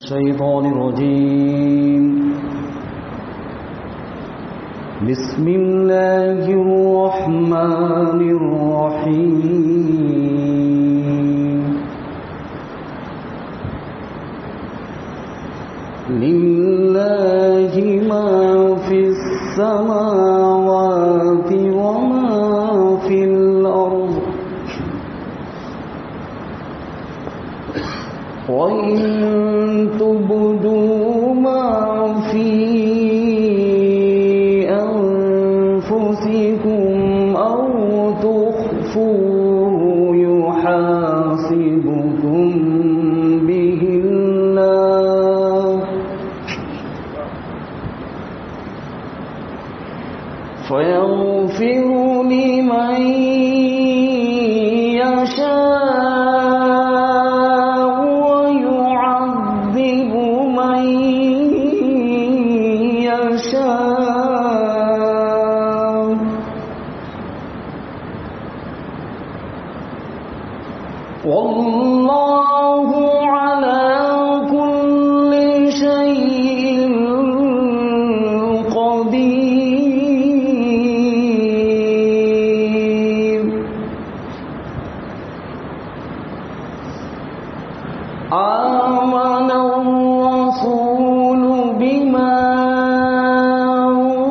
الشيطان الرجيم. بسم الله الرحمن الرحيم. لله ما في السماوات وما في الأرض، وإن تبدوا ما في أنفسكم أو تخفوه يحاسبكم به الله، فيغفر لمن يشاء ويعذب من يشاء، والله على كل شيء قدير. آمن الرسول بما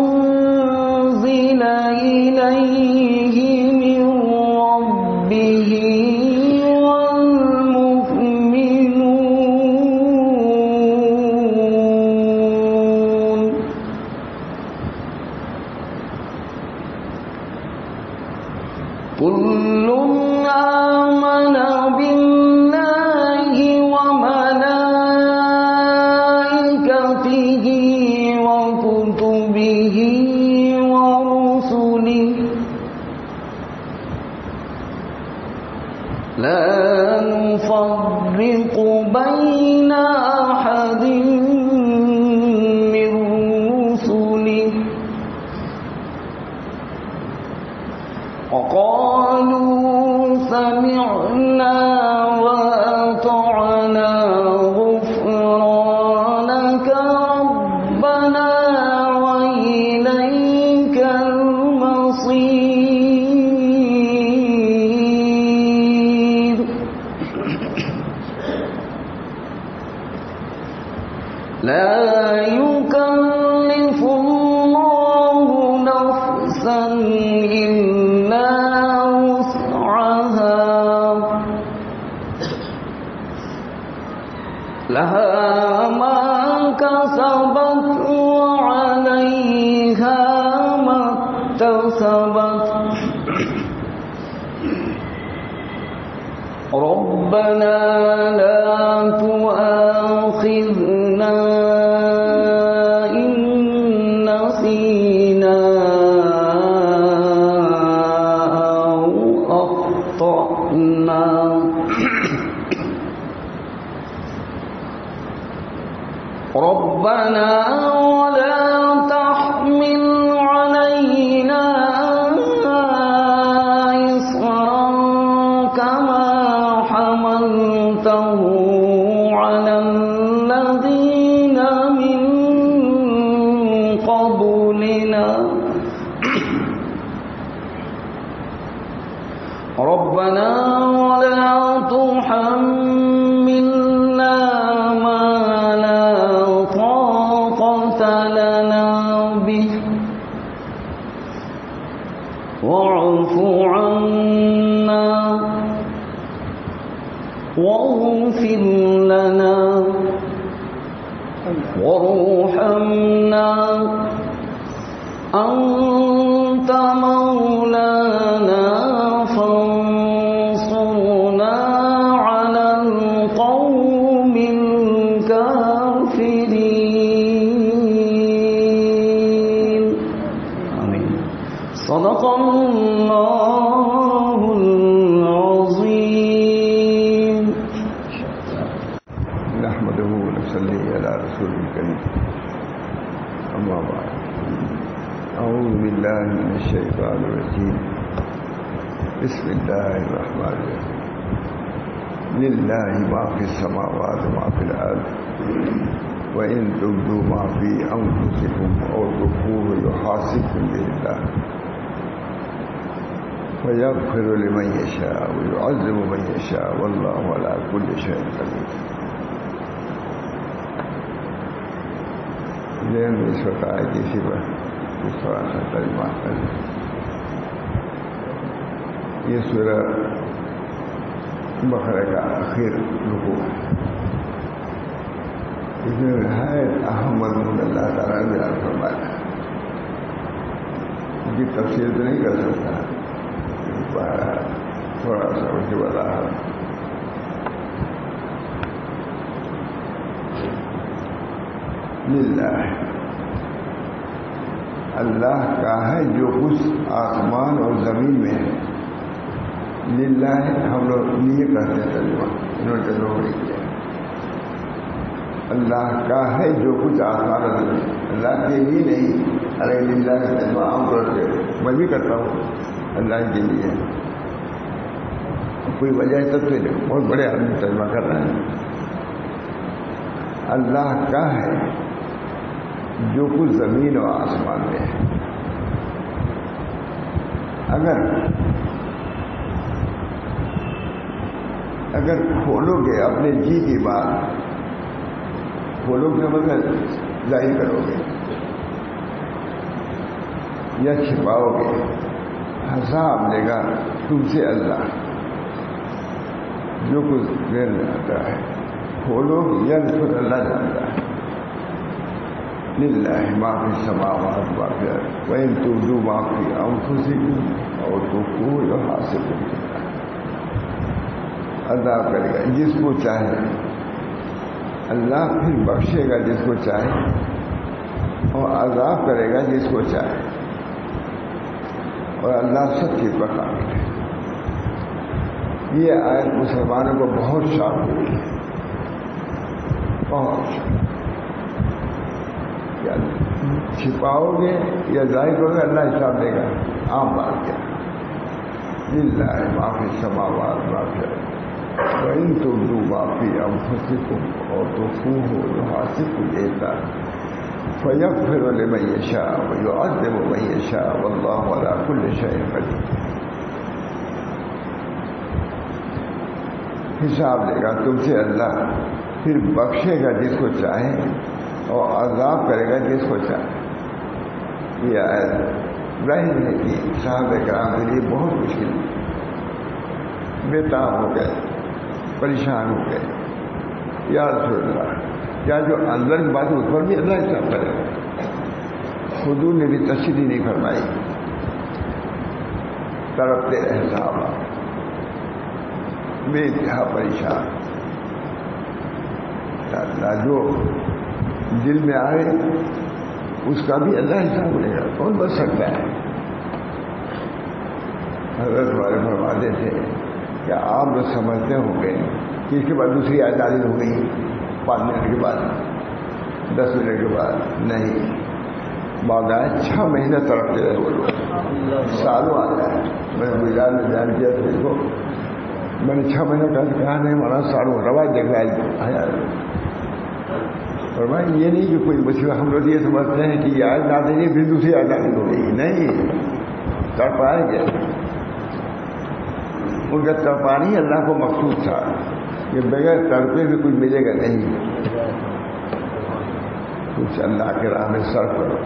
أنزل إليه من ربه والمؤمنون كل آمن بالله وملائكته وكتبه ورسله لا نفرق بين أحد من رسله، وقالوا سمعنا وأطعنا غفرانك ربنا وإليك المصير. لا يكلف الله نفسا إلا وسعها، لها ما كسبت وعليها ما اكتسبت. ربنا لا تؤاخذنا إن نسينا أو أخطأنا. ربنا ولا تحمل علينا إصرا كما حملته على الذين من قبلنا. ربنا ولا تحملنا ما لا طاقة لنا به، واعف عنا واغفر لنا وارحمنا، أنت مولانا فانصرنا على القوم الكافرين. آمين. صدق الله العظيم. نحمده ونصلي على رسوله الكريم، أما بعد. أعوذ بالله من الشيطان الرجيم. بسم الله الرحمن الرحيم. لله ما في السماوات وما في الأرض وَإِن تُبْدُوا مَا فِي أَنفُسِكُمْ أَوْ تُخْفُوهُ يُحَاسِبْكُم بِهِ اللَّهُ فَيَغْفِرُ لِمَن يَشَاءُ وَيُعَذِّبُ مَن يَشَاءُ وَاللَّهُ عَلَىٰ كُلِّ شَيْءٍ قَدِيرٌ. ذہن میں اس وقت آئے کہ اسی پر اس طرح سے ترجمہ کریں. یہ سورہ بقرہ کا آخر رکوع ہے. اس میں نہایت اہم مضمون اللہ تعالیٰ نے بیان فرمایا. ان کی تفصیل تو نہیں کر سکتا، تھوڑا سا ان کی وضاحت. للہ اللہ کا ہے جو کچھ آسمان اور زمین میں ہے. للہ ہم لوگ یہ کہتے ہیں ترجمہ، انہوں نے ترجمہ نہیں کیا. اللہ کا ہے جو کچھ آسمان اور زمین، اللہ کے لیے نہیں. ارے للہ کا ترجمہ عام طور سے میں بھی کرتا ہوں، اللہ کے لیے. کوئی وجہ ہے تب سے بہت بڑے آدمی ترجمہ کر رہے ہیں. اللہ کا ہے جو کچھ زمین و آسمان میں ہے. اگر کھولو گے اپنے جی کی بات، کھولو گے مگر ظاہر کرو گے یا چھپاؤ گے، حساب لے گا تم سے اللہ. جو کچھ دیر میں آتا ہے کھولو یا خود اللہ جانتا ہے. للہ ما فی السماوات و فی الارض وان تبدوا ما فی انفسکم او تخفوہ یحاسبکم بہ. اللہ کرے گا جس کو چاہے، اللہ پھر بخشے گا جس کو چاہے، اور عذاب کرے گا جس کو چاہے. اور اللہ سب چیز پر قابل ہے. یہ آیت مسلمانوں کو بہت شاک ہوئی ہے، بہت شاک. چھپاؤ گے یا ظاہر کرو گے اللہ حساب دے گا. عام بات کیا للہ ما فی السماوات و فی الارض وَإِن تُبْدُوا مَا فِي أَنفُسِكُمْ أَوْ تُخْفُوهُ يُحَاسِبْكُم بِهِ اللَّهُ فَيَغْفِرُ لِمَن يَشَاءُ وَيُعَذِّبُ مَن يَشَاءُ وَاللَّهُ عَلَىٰ كُلِّ شَيْءٍ قَدِيرٌ. حساب لے گا تم سے اللہ، پھر بخشے گا جس کو چاہے اور عذاب کرے گا جس کو چاہے. یہ آیت ظاہر ہے کہ صحابہ کرام کے لیے بہت مشکل، بے تاب ہو گئے، پریشان ہو گئے. یا رسول اللہ، کیا جو اندر کی بات اس پر بھی اللہ حساب کرے گا؟ حضور نے بھی تشریح نہیں فرمائی. تڑپتے رہے صحابہ، بے انتہا پریشان. اللہ جو دل میں آئے اس کا بھی اللہ حساب لے گا. کون بچ سکتا ہے؟ حضرت والے فرماتے تھے کہ آپ لوگ سمجھتے ہوں گے کہ اس کے بعد دوسری آیت نازل ہو گئی 5 منٹ کے بعد، 10 منٹ کے بعد. نہیں، بعد آئے 6 مہینے تڑپتے رہے وہ لوگ، سالوں آتا ہے. میں نے گجرات میں بیان کیا تھا اس کو، میں نے 6 مہینے کہا نہیں مانا سالوں. روایت دیکھ رہا ہے. اور بھائی یہ نہیں کہ کوئی مصیبت، ہم لوگ یہ سمجھتے ہیں کہ یہ آیت نازل نہیں پھر دوسری آیت نازل ہو گئی. نہیں، تڑپائے گئے. ان کا تڑپانی اللہ کو مقصود تھا کہ بغیر تڑپے بھی کچھ ملے گا نہیں. کچھ اللہ کے راہ میں صرف کرو،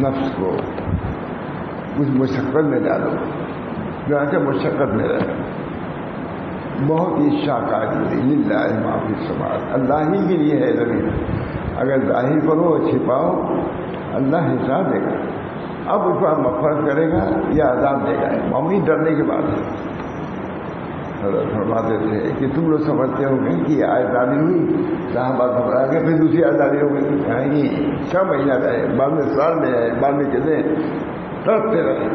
نفس کو کچھ مشقت میں ڈالو، جہاں سے مشقت میں رہے. بہت ہی شاکار للہ ما فی السماوات، اللہ ہی کے لیے ہے زمین. اگر ظاہر کرو اور چھپاؤ اللہ حساب دے گا. اب اس پر مغفرت کرے گا یا عذاب دے گا، معمولی ڈرنے کے بعد. حضرت فرماتے تھے کہ تم لوگ سمجھتے ہو گے کہ آیت نازل ہوئی، صحابہ گھبرا کے پھر دوسری آیت نازل ہو گئی. کہیں گے 6 مہینہ رہے، بعد میں سال میں آئے، بعد میں کہتے ہیں تڑپتے رہے.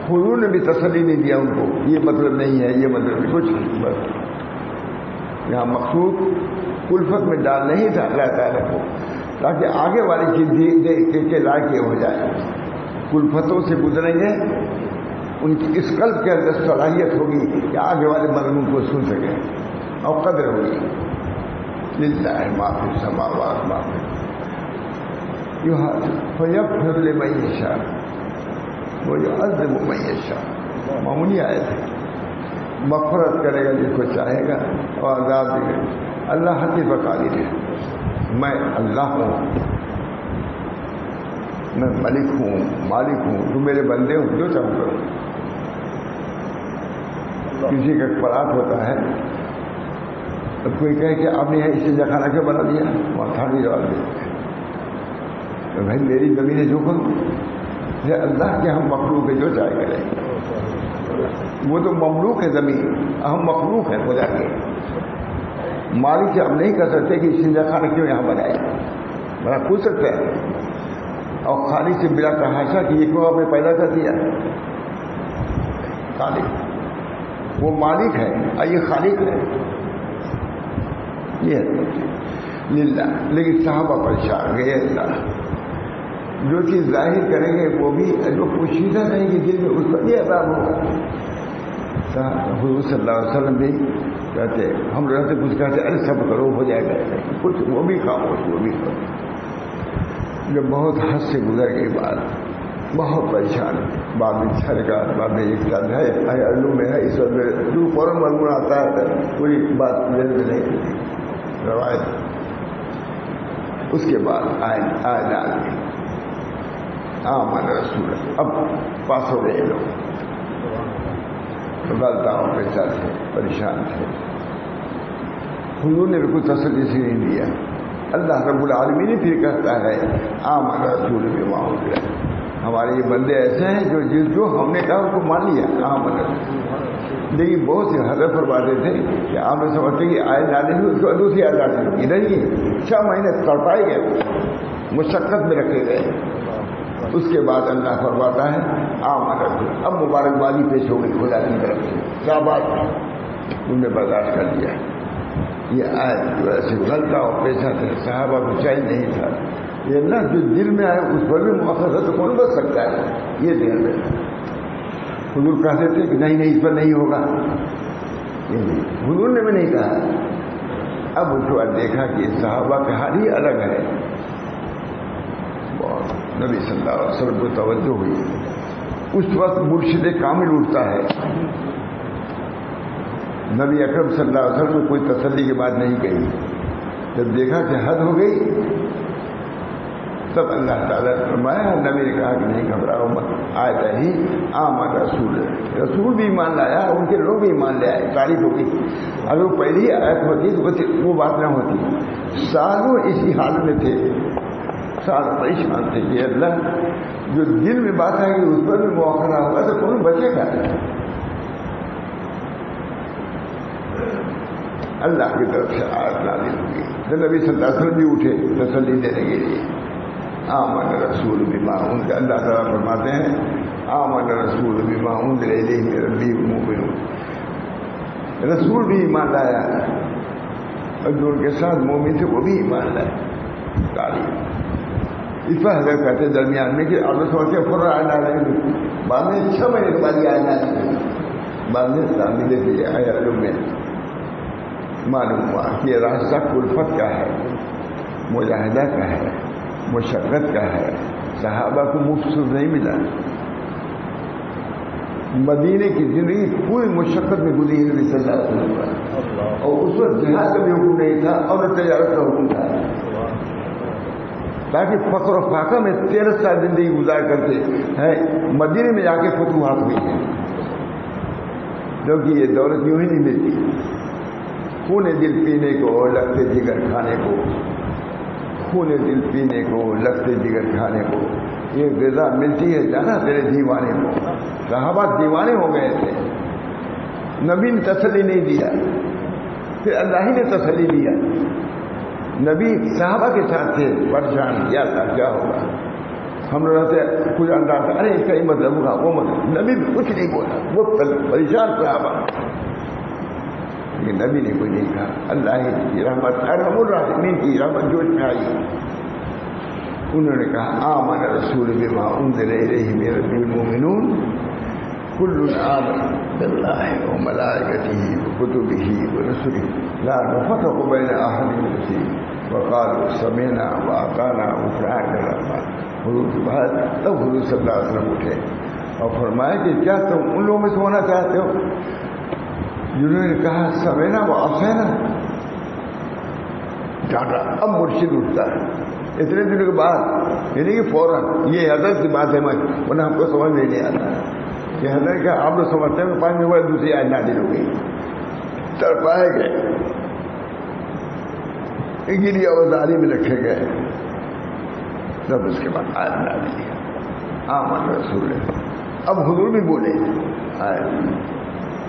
حضور نے بھی تسلی نہیں دیا ان کو، یہ مطلب نہیں ہے، یہ مطلب نہیں، کچھ نہیں. بس یہاں مقصود الفت میں ڈالنا ہی تھا اللہ تعالیٰ کو، تاکہ آگے والی چیز دیکھ کے لائق ہو جائے. الفتوں سے گزریں گے، ان کی اس قلب کے اندر صلاحیت ہوگی کہ آگے والے مضمون کو سن سکیں اور قدر ہوگی. للہ ما فی السماوات ما فی فیغفر لمن یشاء ویعذب من یشاء. معمولی آیت ہے. مغفرت کرے گا جس کو چاہے گا اور عذاب دے گا. اللہ حسیب قادر ہے. میں اللہ ہوں, میں ملک ہوں, مالک ہوں, تم میرے بندے ہو, جو چاہوں کرو. کسی کا پرات ہوتا ہے تو کوئی کہے کہ آپ نے اس سے کھانا کیوں بنا دیا, وہاں تھا بھی جواب دیتے ہیں تو بھائی میری زمین ہے جو کروں. یہ اللہ کے ہم مخلوق ہے, جو چاہے کریں. وہ تو مملوک ہے زمین, ہم مخلوق ہیں خدا کے. مالک سے ہم نہیں کر سکتے کہ اس سے کھانا کیوں یہاں بنائے, بنا پوچھ سکتا ہے. اور خالق سے بلا تحاشا کہ یہ کیوں آپ نے پیدا کر دیا. خالق وہ مالک ہے اور یہ خالق ہے. یہ للہ. لیکن صحابہ پریشان گئے. اللہ جو چیز ظاہر کریں گے وہ بھی, جو پوشیدہ رہیں گے دل میں اس پر یہ عذاب ہوگا. حضور صلی اللہ علیہ وسلم بھی کہتے, ہم لوگ سے کچھ کہتے ارے سب کرو ہو جائے گا, کچھ وہ بھی خاموش, وہ بھی کرو. جب بہت حد سے گزر گئی بات, بہت پریشان. بعد میں چھڑ کا, بعد میں ایک ساتھ ہے الو میں ہے, اس وقت میں جو فوراً مرمون آتا ہے پوری بات دل میں نہیں روایت. اس کے بعد آئے آمن رسول. اب پاس ہو گئے لوگ, غلطاؤں پہ چل تھے, پریشان تھے. حضور نے بھی کوئی تسلی سے نہیں دیا. اللہ رب العالمین پھر کہتا ہے آمن رسول بما انزل. ہمارے یہ بندے ایسے ہیں جو ہم نے کہا ان کو مان لیا. آمن رسول. لیکن بہت سے حضرت فرماتے تھے کہ آپ نے سمجھتے کہ آئے نازل ہوئی, اس کو دوسری آئے نازل ہوئی. ادھر ہی 6 مہینے تڑپائے گئے, مشقت میں رکھے گئے. اس کے بعد اللہ فرماتا ہے آمن رسول. اب مبارکبادی پیش ہو گئی خدا کی طرف سے. کیا بات, تم نے برداشت کر لیا. یہ آیت جو ایسے غلطہ اور پیشہ تھے, صحابہ کو چین نہیں تھا. یہ اللہ جو دل میں آئے اس پر بھی مؤخر تو کون بچ سکتا ہے. یہ دل میں حضور کہتے تھے کہ نہیں اس پر نہیں ہوگا. حضور نے بھی نہیں کہا. اب اس کو دیکھا کہ صحابہ کا حال ہی الگ ہے. نبی صلی اللہ علیہ وسلم کو توجہ ہوئی. اس وقت مرشد کامل اٹھتا ہے. نبی اکرم صلی اللہ علیہ وسلم کو کوئی تسلی کی بات نہیں کہی. جب دیکھا کہ حد ہو گئی تب اللہ تعالیٰ نے فرمایا, نبی نے کہا کہ نہیں گھبراؤ مت. آیت ہی آمن رسول. رسول بھی ایمان لایا, ان کے لوگ بھی ایمان لے آئے. تعریف ہو گئی. اگر وہ پہلی آیت ہوتی تو وہ بات نہ ہوتی. سالوں اسی حال میں تھے, سال پریشان تھے کہ اللہ جو دل میں بات آئے گی اس پر بھی موقع ہوگا تو کون بچے گا. اللہ کی طرف سے آیت نازل ہوگی. تو نبی صلی اللہ علیہ وسلم بھی اٹھے تسلی دینے کے لیے. آمن رسول بما انزل. اللہ تعالیٰ فرماتے ہیں آمن رسول بما انزل الیہ من ربہ والمؤمنون. رسول بھی ایمان لایا اور جو ان کے ساتھ مومن تھے وہ بھی ایمان لائے. تعلیم اس پر حضرت کہتے درمیان میں کہ آپ نے سوچ کے فر آئے ڈالیں گے. بعد میں 6 مہینے کے بعد یہ آئے ڈالیں گے. بعد میں تعمیل کے آئے علوم میں معلوم ہوا کہ یہ راستہ کلفت کا ہے, مجاہدہ کا ہے, مشقت کا ہے. صحابہ کو مفت نہیں ملا. مدینے کی زندگی پوری مشقت میں گزری نبی صلی اللہ علیہ وسلم. اور اس وقت جہاد کا بھی حکم نہیں تھا اور تجارت کا حکم تھا. تاکہ فقر و فاقہ میں 13 سال زندگی گزار کرتے ہیں. مدینے میں جا کے فتوحات ہوئی ہیں, کیونکہ یہ دولت یوں ہی نہیں ملتی. خون دل پینے کو لگتے جگر کھانے کو, خون دل پینے کو لگتے جگر کھانے کو یہ غذا ملتی ہے جانا تیرے دیوانے کو. صحابہ دیوانے ہو گئے تھے. نبی نے تسلی نہیں دیا, پھر اللہ ہی نے تسلی دیا. نبی صحابہ کے ساتھ تھے, پریشان کیا تھا کیا ہوگا. ہم لوگ رہتے کچھ انداز ارے اس کا یہ مطلب ہوگا وہ مطلب. نبی کچھ نہیں بولا, وہ پریشان صحابہ. لیکن نبی نے کوئی نہیں کہا. اللہ کی رحمت, ارحم الراحمین کی رحمت جوش میں آئی. انہوں نے کہا آمن رسول بما انزل الیہ من ربہ والمؤمنون. كل آمن بالله وملائكته وكتبه ورسله لا نفرق بين أحد من رسله وقالوا سمعنا وأطعنا غفرانك الرحمن. حضور کے بعد تب حضور صلی اللہ علیہ وسلم اٹھے اور فرمایا کہ کیا تم ان لوگوں میں سے ہونا چاہتے ہو جنہوں نے کہا سمعنا وأطعنا؟ ڈاٹا اب مرشد اٹھتا ہے اتنے دنوں کے بعد، یعنی کہ فوراً یہ حضرت کی بات ہے ورنہ ہم کو سمجھ میں نہیں آتا کہ حضرت کا آپ لوگ سمجھتے ہیں 5 منٹ بعد دوسری آیت نازل ہو گئی، تڑپائے گئے، گلی اوزاری میں رکھے گئے، تب اس کے بعد آیت نازل ہے آمن رسول. اب حضور بھی بولے آیت،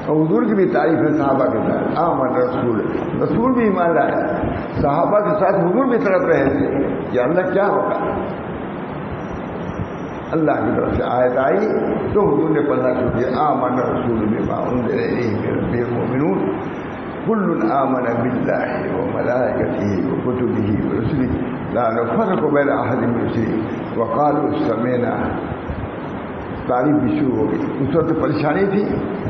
اور حضور کی بھی تعریف ہے صحابہ کے ساتھ. آمن رسول، رسول بھی ایمان لایا، صحابہ کے ساتھ حضور بھی تڑپ رہے تھے کہ اللہ کیا ہوگا. اللہ کی طرف سے آیت آئی تو حضور نے پڑھنا شروع کیا آمن رسول بما انزل الیہ من ربہ المؤمنون کل آمن باللہ وملائکتہ وکتبہ ورسلہ لا نفرق بین احد من رسلہ وقالوا سمعنا. تعریف بھی شروع ہو گئی. اس وقت پریشانی تھی،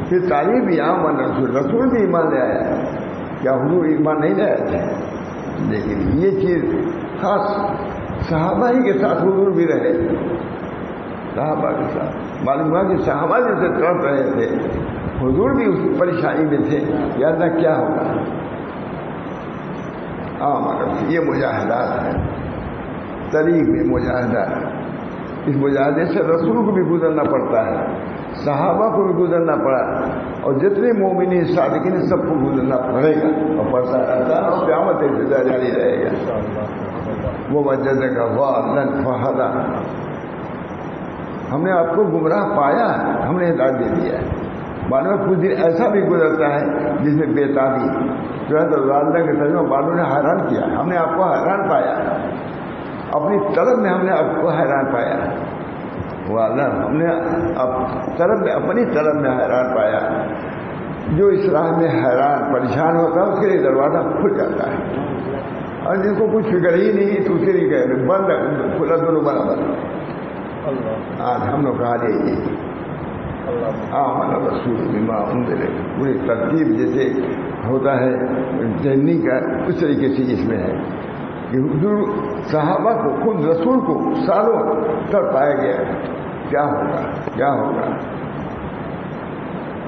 پھر تعریف بھی آمن رسول، رسول بھی ایمان لے آیا. کیا حضور ایمان نہیں لے آئے تھے؟ لیکن یہ چیز خاص صحابہ ہی کے ساتھ حضور بھی رہے، صحابہ کے ساتھ. معلوم ہوا کہ صحابہ جیسے تڑپ رہے تھے حضور بھی اس پریشانی میں تھے یا اللہ کیا ہوگا. آمن رسول، یہ مجاہدات ہیں، طریق میں مجاہدہ. اس مجاہدے سے رسول کو بھی گزرنا پڑتا ہے، صحابہ کو بھی گزرنا پڑا، اور جتنے مومنین صادقین سب کو گزرنا پڑے گا اور پڑتا رہتا ہے اور قیامت ابتدا جاری رہے گا. وہ وجدک ضالا فہدی، ہم نے آپ کو گمراہ پایا، ہم نے ہدایت دے دیا ہے. معلوم کچھ دن ایسا بھی گزرتا ہے جس میں بےتابی جو ہے تو ضالہ کے ترجمہ معلوم نے حیران کیا، ہم نے آپ کو حیران پایا، اپنی طلب میں ہم نے آپ کو حیران پایا. واللہ ہم نے اپنی طلب میں حیران پایا. جو اس راہ میں حیران پریشان ہوتا ہے اس کے لیے دروازہ کھل جاتا ہے، اور جن کو کچھ فکر ہی نہیں تو اس کے لیے کہ بند کھلا دونوں برابر. آج ہم لوگ کہا لیجیے آمن رسول بما انزل، پوری ترتیب جیسے ہوتا ہے ذہنی کا اس طریقے سے اس میں ہے کہ حضور صحابہ کو خود رسول کو سالوں تک پایا گیا کیا ہوگا کیا ہوگا.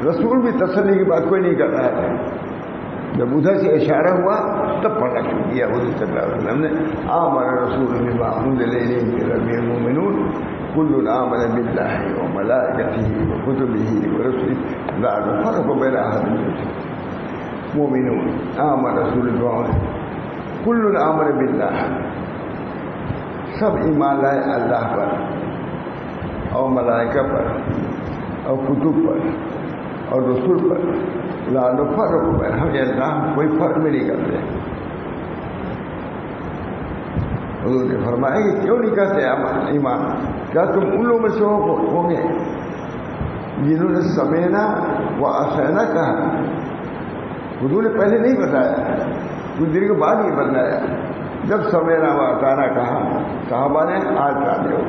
رسول بھی تسلی کی بات کوئی نہیں کر رہا تھا. جب ادھر سے اشارہ ہوا تب پڑھنا شروع کیا حضور صلی اللہ علیہ وسلم نے آمن رسول بما انزل الیہ من ربہ المؤمنون کل آمن باللہ وملائکتہ وکتبہ ورسلہ لا نفرق بین احد من رسلہ. مومنون آمن رسول بما کل آمن باللہ، سب ایمان لائے اللہ پر اور ملائکہ پر اور کتب پر اور رسول پر. لا نفرق بین، ہم اللہ کوئی فرق بھی نہیں کرتے. حضور نے فرمایا کہ کیوں نہیں کہتے ایمان؟ کیا تم ان لوگوں میں سے ہوں گے جنہوں نے سمعنا وأطعنا کہا؟ حضور نے پہلے نہیں بتایا، کچھ دیر کے بعد ہی بتایا. جب سمعنا وأطعنا کہا صحابہ نے آج ڈالے ہو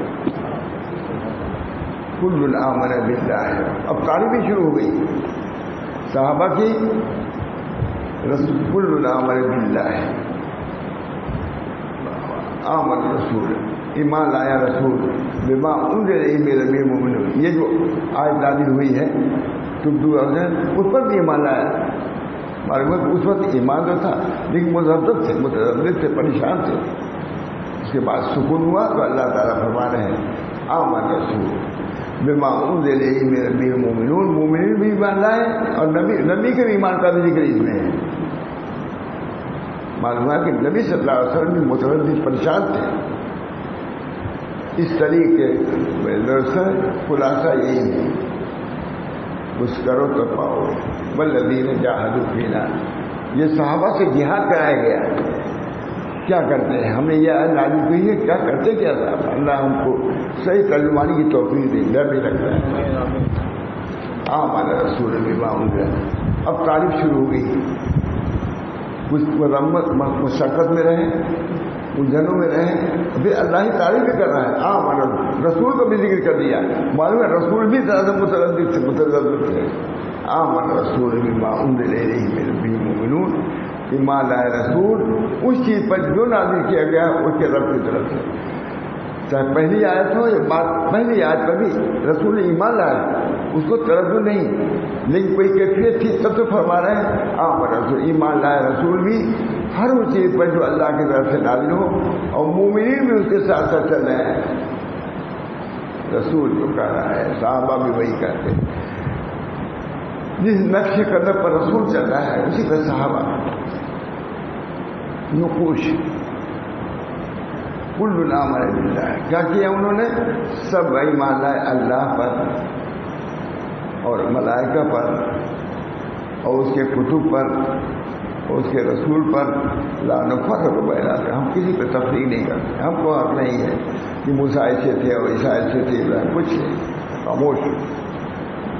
کل آمن باللہ. اب تعریف بھی شروع ہو گئی صحابہ کی. رسول کل آمن باللہ، آمن رسول ایمان لایا رسول بما انزل الیہ من ربہ المؤمنون. یہ جو آیت نازل ہوئی ہے اس پر بھی ایمان لایا. معلوم ہے کہ اس وقت ایمان تو تھا لیکن متردد تھے، پریشان تھے. اس کے بعد سکون ہوا تو اللہ تعالیٰ فرما رہے ہیں آمن رسول بما انزل الیہ من ربہ المؤمنون. مومنین بھی ایمان لائے اور نبی کے بھی ایمان کا بھی ذکر اس میں ہے. معلوم ہے کہ نبی صلی اللہ علیہ وسلم بھی متردد پریشان تھے. اس طریقے دراصل خلاصہ یہی ہے کچھ کرو تو پاؤ والذین جاہدوا فینا. یہ صحابہ سے جہاد کرایا گیا. کیا کرتے ہیں؟ ہم نے یہ نازل کی ہے، کیا کرتے کیا صاحب؟ اللہ ہم کو صحیح ترجمانی کی توفیق دے. ڈر بھی لگتا ہے. آمن رسول بما انزل. اب تعریف شروع ہو گئی. کچھ مشقت میں رہے الجھنوں میں رہیں. پھر اللہ ہی تعریف بھی کر رہا ہے. رسول کو بھی ذکر کر دیا. معلوم ہے رسول بھی زیادہ متردد تھے. آمن رسول بما انزل الیہ من ربہ المؤمنون. ایمان لائے رسول اس چیز پر جو نازل کیا گیا اس کے رب کی طرف سے. چاہے پہلی آیت ہو یا بات پہلی آیت پر بھی رسول ایمان لایا, اس کو تردد نہیں, لیکن کوئی کیفیت تھی تب تو فرما رہے ہیں آمن رسول. ایمان لائے رسول بھی ہر اس چیز پر جو اللہ کی طرف سے نازل ہو, اور مومنین بھی اس کے ساتھ ساتھ چل رہے ہیں. رسول جو کہہ رہا ہے صحابہ بھی وہی کہتے ہیں. جس نقش قدم پر رسول چل رہا ہے اسی پر صحابہ. نقوش کل آمن باللہ, کیا کیا انہوں نے؟ سب ایمان لائے اللہ پر اور ملائکہ پر اور اس کے کتب پر اور اس کے رسول پر. لا نفرق بین احد, ہم کسی پہ تفریق نہیں کرتے. ہم کو حق نہیں ہے کہ موسیٰ ایسے تھے اور عیسیٰ ایسے تھے, کچھ نہیں, خاموش.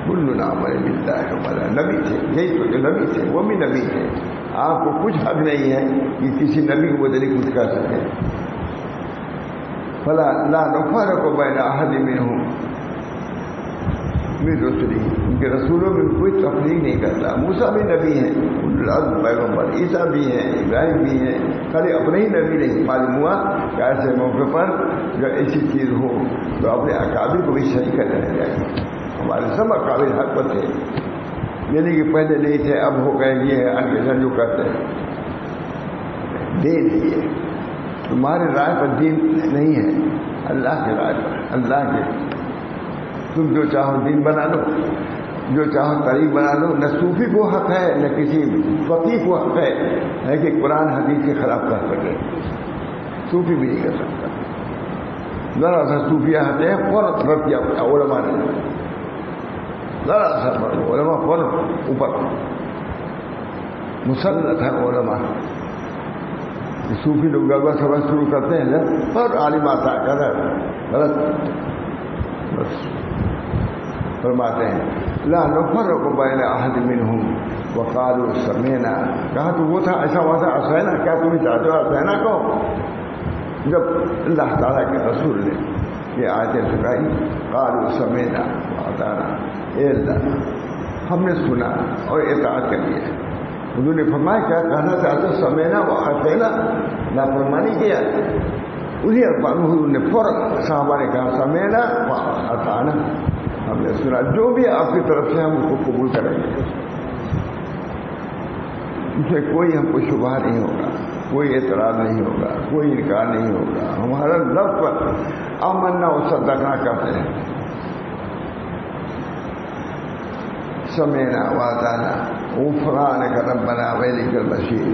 کل آمن باللہ, ہمارا نبی تھے, یہی تو کہ نبی تھے, وہ بھی نبی تھے. آپ کو کچھ حق نہیں ہے کہ کسی نبی کو بدلی کچھ کر سکے. فلا لا نفرق بین احد منہم من رسلہ, ان کے رسولوں میں کوئی تفریق نہیں کرتا. موسیٰ بھی نبی ہیں, العزم پیغمبر, عیسیٰ بھی ہیں, ابراہیم بھی ہیں, خالی اپنے ہی نبی نہیں. معلوم ہوا کہ ایسے موقع پر جو ایسی چیز ہو تو اپنے اکابر کو بھی صحیح کر دینا چاہیے. ہمارے سب اکابر حق پر تھے, یعنی کہ پہلے نہیں تھے اب ہو گئے. یہ ہے انکشن جو کرتے ہیں دین. یہ تمہارے رائے پر دین نہیں ہے, اللہ کے رائے پر, اللہ کے. تم جو چاہو دین بنا لو, جو چاہو طریق بنا لو. نہ صوفی کو حق ہے نہ کسی فقیہ کو حق ہے کہ قرآن حدیث کے خلاف کر سکے. صوفی بھی نہیں کر سکتا. ذرا سا صوفیہ آتے ہیں فوراً رد کیا علماء نے, ذرا سا علماء فوراً اوپر مسلط ہے علماء. صوفی لوگ غلبہ سبق شروع کرتے ہیں اور عالم آتا ہے غلط بس فرماتے ہیں لا نفرق بین احد منہم وقالوا سمعنا. کہا تو وہ تھا ایسا ہوا تھا اسینا, کیا تمہیں چاہتے ہو اسینا کو؟ جب اللہ تعالیٰ کے رسول نے یہ آیتیں سنائی, قالوا سمعنا واطعنا, اے اللہ ہم نے سنا اور اطاعت کر لیا. حضور نے فرمایا کیا کہنا چاہتے سمعنا واطعنا, نافرمانی کیا. اسی الفاظ میں حضور نے فوراً صحابہ نے کہا سمعنا واطعنا, ہم نے سنا, جو بھی آپ کی طرف سے ہم اس کو قبول کریں گے. اس میں کوئی ہم کو شبہ نہیں ہوگا, کوئی اعتراض نہیں ہوگا, کوئی انکار نہیں ہوگا. ہمارا لفظ پر آمنا و صدقنا کہتے ہیں. سمعنا واطعنا, غفرانک ربنا وإلیک المصیر.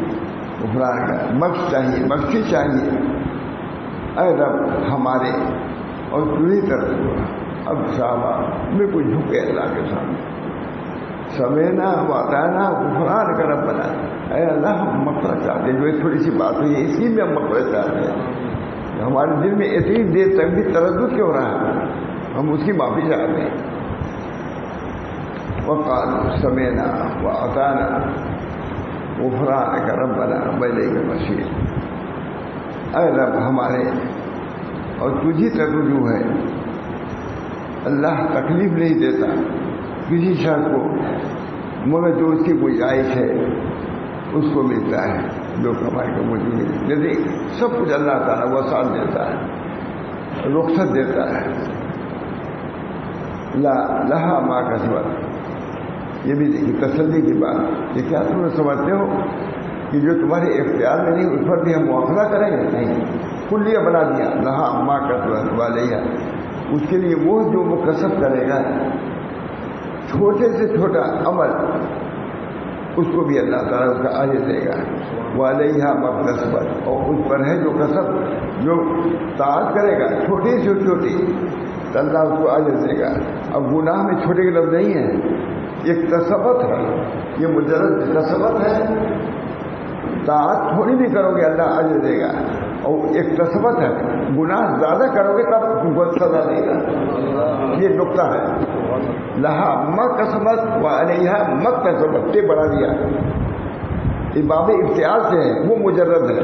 غفران کا بخش چاہیے, بخشی چاہیے اے رب ہمارے, اور پوری طرح. اب صحابہ میں کوئی جھکے اللہ کے سامنے. سمعنا واطعنا غفرانک ربنا, اے اللہ ہم مغفرت چاہتے ہیں. جو ایک تھوڑی سی بات ہوئی ہے اسی میں ہم مغفرت چاہتے ہیں. ہمارے دل میں اتنی دیر تک بھی تردد کیوں رہا ہے, ہم اس کی معافی چاہتے ہیں. وقالوا سمعنا واطعنا غفرانک ربنا وإلیک المصیر. اے رب ہمارے, اور تجھی تک رجوع ہے. اللہ تکلیف نہیں دیتا کسی شخص کو, مگر جو اس کی گنجائش ہے اس کو ملتا ہے, جو کمائی کا مجھے ملے. لیکن سب کچھ اللہ تعالیٰ وسعت دیتا ہے, رخصت دیتا ہے. لا لہا ما کسبت, یہ بھی دیکھیے تسلی کی بات. یہ کیا تم سمجھتے ہو کہ جو تمہارے اختیار میں نہیں اس پر بھی ہم مواخذہ کریں گے؟ نہیں, کلیہ بنا دیا. لہا ما کسبت وعلیہا, اس کے لیے وہ جو وہ کسب کرے گا, چھوٹے سے چھوٹا عمل, اس کو بھی اللہ تعالیٰ اس کا اجر دے گا. وعلیہا ما کسبت, اور اس پر ہے جو کسب, جو طاعت کرے گا چھوٹی سے چھوٹی, تو اللہ اس کو اجر دے گا. اب گناہ میں چھوٹے کے لفظ نہیں ہے, ایک تصبت ہے, یہ مجرد تصبت ہے. طاعت تھوڑی بھی کرو گے اللہ اجر دے گا, اور ایک تصبت ہے گناہ زیادہ کرو گے تب سزا دے گا. یہ نقطہ ہے. لہا مکسبت وعلیہا مکتسبت, بڑھا دیا. یہ باب افتعال سے ہے, وہ مجرد ہے.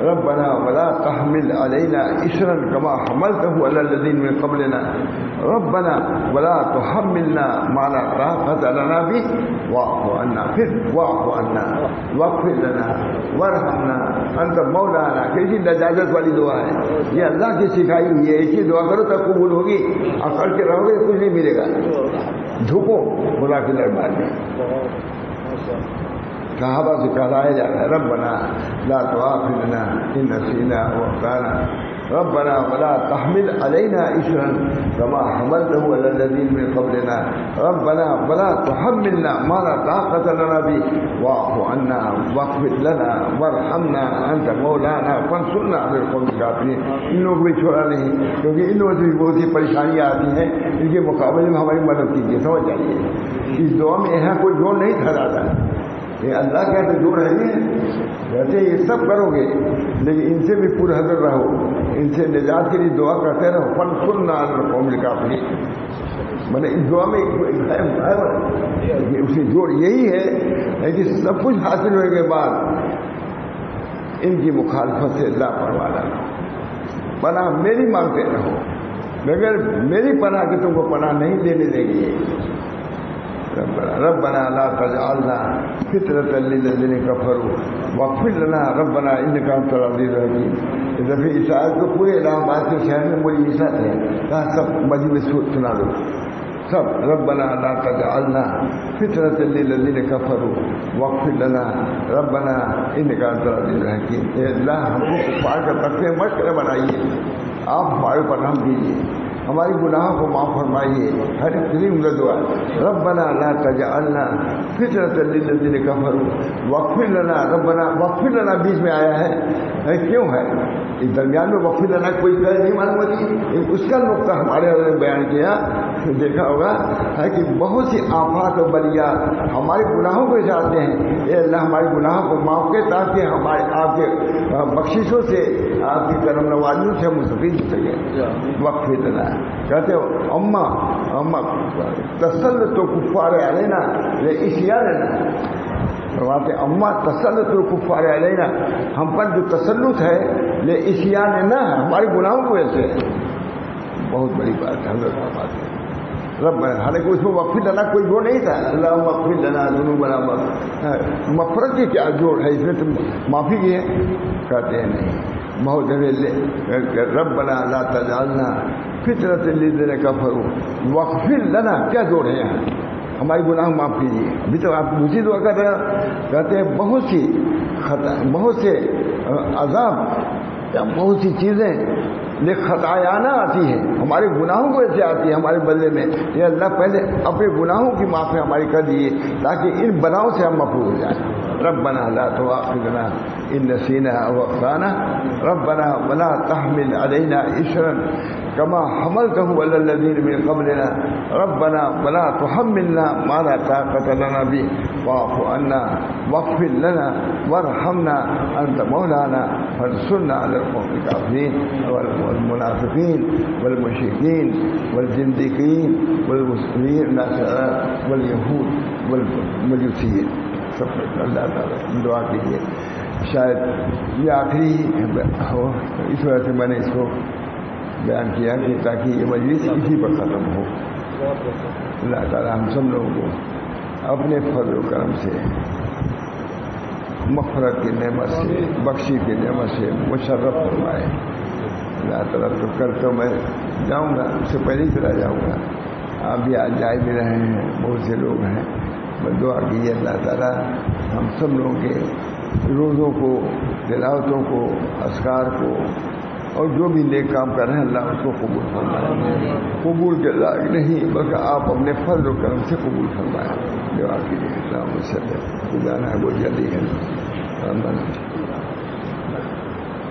ربنا ولا تحمل علينا إصرا كما حملته على الذين من قبلنا ربنا ولا تحملنا ما لا طاقة لنا به واعف عنا واعف عنا واغفر لنا وارحمنا انت مولانا. کیسی لجاجت والی دعا ہے یہ، اللہ کی سکھائی ہوئی ہے. ایسی دعا کرو تو قبول ہوگی، اور کر کے رہو گے کچھ نہیں ملے گا. جھکو خدا کی دربار میں. صحابہ سے کہلایا جاتا ہے ربنا لا تؤاخذنا ان نسینا واخطانا ربنا ولا تحمل علينا إصرا كما حملته على الذين من قبلنا ربنا ولا تحملنا ما لا طاقة لنا به واعف عنا واغفر لنا وارحمنا أنت مولانا فانصرنا على القوم الكافرين. ان لوگوں کو بھی چھوڑا نہیں، کیونکہ ان لوگوں سے بھی بہت سی پریشانیاں آتی ہیں. ان کے مقابلے میں ہماری مدد کیجیے. سمجھ جائیے اس دعا میں یہاں کوئی جوڑ نہیں ٹھہراتا. یہ اللہ کہتے جوڑ ہے نہیں، کہتے یہ سب کرو گے لیکن ان سے بھی پورا حضر رہو، ان سے نجات کے لیے دعا کرتے رہو. فانصرنا علی القوم الکافرین. میں اس دعا میں اسے جوڑ یہی ہے کہ سب کچھ حاصل ہونے کے بعد ان کی مخالفت سے اللہ پرواہ نہ رہو. پناہ میری مانگتے رہو، مگر میری پناہ کے تم کو پناہ نہیں دینے دیں گے. ربنا لا تجعلنا فتنة للذين كفروا واغفر لنا ربنا انك انت العزيز الحكيم. دفعہ اس آیت کو پورے الہ آباد کے شہر میں بڑی عزت ہے، کہا سب مجید میں سنا دو سب. ربنا لا تجعلنا فتنة للذين كفروا واغفر لنا ربنا انك انت العزيز الحكيم. اے اللہ ہم کو کفار کا تقوی مشکل بنائیے، آپ ہمارے پر رحم کیجیے، ہماری گناہوں کو معاف فرمائیے. ہر کریم کا دعا ربنا لا تجعلنا فتنة للذين كفروا واغفر لنا ربنا واغفر لنا بیچ میں آیا ہے. کیوں ہے اس درمیان میں واغفر لنا کوئی نہیں معلوم ہوتی؟ اس کا نقطہ ہمارے نے بیان کیا. دیکھا ہوگا ہے کہ بہت سی آفات و بلیات ہمارے گناہوں کو جاتے ہیں. اے اللہ ہمارے گناہوں کو معاف کرے تاکہ ہمارے آپ کے بخششوں سے، آپ کی کرم نوازیوں سے مستفید ہو سکے. واغفر لنا کہتے ہو اما تسلط الکفار علینا لعصیاننا. فرماتے اما تسلط الکفار علینا، ہم پر جو تسلط ہے لعصیاننا ہمارے گناہوں کی وجہ سے. بہت بڑی بات ہے حضرت بات ہے. رب حالانکہ اس میں واغفر لنا کوئی جوڑ نہیں تھا. اللہم واغفر لنا ذنوبنا. مغفرت کی کیا جوڑ ہے اس میں؟ تم معافی کی ہے کہتے ہیں نہیں. بہت ربنا لا تجعلنا فتنة للذين كفروا واغفر لنا. کیا جوڑ ہے یہاں؟ ہماری گناہ معاف کیجیے. ابھی تو آپ دوسری دعا کر رہے ہیں، کہتے ہیں بہت سے عذاب، بہت سی چیزیں خطایانہ آتی ہیں، ہمارے گناہوں کو ایسے آتی ہے ہمارے بدلے میں. یہ اللہ پہلے اپنے گناہوں کی معافی ہماری کر دیجیے تاکہ ان بلاؤں سے ہم محفوظ ہو جائیں. ربنا لا تؤاخذنا ان نسينا او اخطانا ربنا ولا تحمل علينا إصرا كما حملته على الذين من قبلنا ربنا ولا تحملنا ما لا طاقة لنا به واعف عنا واغفر لنا وارحمنا انت مولانا فانصرنا على القوم الكافرين والمنافقين والمشركين والزنديقين والمسلمين واليهود والمجوسيين. سب اللہ تعالیٰ دعا کیجیے. شاید یہ آخری ہو، اس وجہ سے میں نے اس کو بیان کیا کہ تاکہ یہ مجلس اسی پر ختم ہو. اللہ تعالیٰ ہم سب لوگوں کو اپنے فضل و کرم سے، مغفرت کی نعمت سے، بخشی کی نعمت سے مشرف فرمائے. اللہ تعالیٰ تو کل تو میں جاؤں گا، اس سے پہلے ہی چلا جاؤں گا. آپ بھی آج جائے بھی رہے ہیں، بہت سے لوگ ہیں. دعا کیجیے اللہ تعالیٰ ہم سب لوگوں کے روزوں کو، تلاوتوں کو، اذکار کو اور جو بھی نیک کام کر رہے ہیں اللہ اس کو قبول فرمائے. قبول کے لائق نہیں بلکہ آپ اپنے فضل و کرم سے قبول فرمائے. دعا کیجیے اللہ وسلم. جانا ہے وہ جلدی ہے.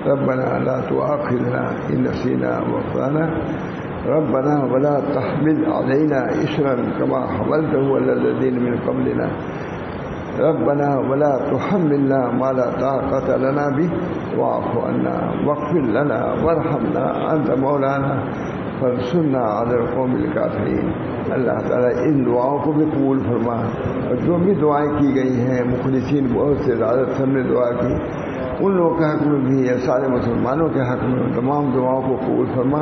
ربنا لا تؤاخذنا ان نسينا واخطانا ربنا ولا تحمل علينا إصرا كما حملته على الذين من قبلنا ربنا ولا تحملنا ما لا طاقة لنا به واعف عنا واغفر لنا وارحمنا أنت مولانا فانصرنا على القوم الكافرين. اللہ تعالیٰ ان دعاؤں کو بھی قبول فرما. اور جو بھی دعائیں کی گئی ہیں مخلصین بہت سے زیادہ سب نے دعا کی، ان لوگوں کے حق میں بھی ہے، سارے مسلمانوں کے حق میں تمام دعاؤں کو قبول فرما،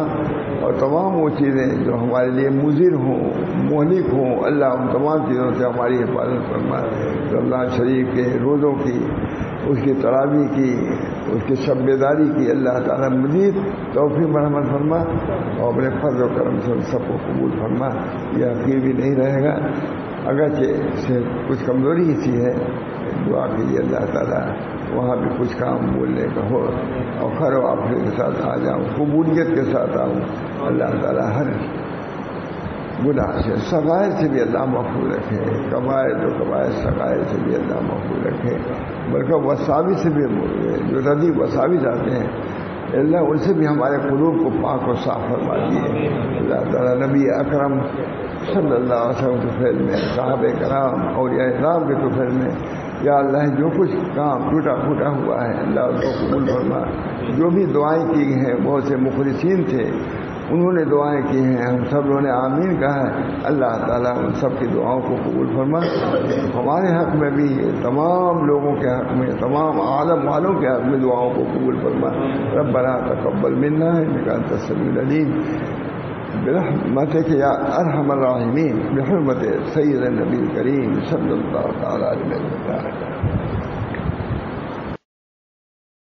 اور تمام وہ چیزیں جو ہمارے لیے مضر ہوں، مہلک ہوں، اللہ ان تمام چیزوں سے ہماری حفاظت فرما۔ رمضان شریف کے روزوں کی، اس کی تراویح کی، اس کی شب بیداری کی اللہ تعالیٰ مزید توفیق مرحمت فرما، اور اپنے فضل و کرم سے سب کو قبول فرما۔ یہ حقیر بھی نہیں رہے گا، اگرچہ سے کچھ کمزوری سی ہے، دعا کیجیے اللہ تعالیٰ وہاں بھی کچھ کام بولنے کا ہو، اور خیر و عافیت کے ساتھ آ جاؤں، قبولیت کے ساتھ آؤں۔ اللہ تعالیٰ ہر گناہ سے، صغائر سے بھی اللہ محفوظ رکھے، کبائر جو کبائر صغائر سے بھی اللہ محفوظ رکھے، بلکہ وساوی سے بھی، جو ردی وساوی جاتے ہیں اللہ ان سے بھی ہمارے قلوب کو پاک و صاف فرما دیے۔ اللہ تعالیٰ نبی اکرم صلی اللہ علیہ وسلم کے فعل میں، صحابہ کرام اولیاء کرام کے فعل میں، یا اللہ جو کچھ کام ٹوٹا پھوٹا ہوا ہے اللہ اس کو قبول فرما۔ جو بھی دعائیں کی ہیں، بہت سے مخلصین تھے انہوں نے دعائیں کی ہیں، ہم سب لوگوں نے آمین کہا ہے، اللہ تعالیٰ ان سب کی دعاؤں کو قبول فرما۔ ہمارے حق میں بھی، تمام لوگوں کے حق میں، تمام عالم والوں کے حق میں دعاؤں کو قبول فرما۔ ربنا تقبل منا انک انت السمیع العلیم برحمتک یا ارحم الراحمین، بحرمت سید النبی الکریم صلی اللہ تعالی علیہ وسلم۔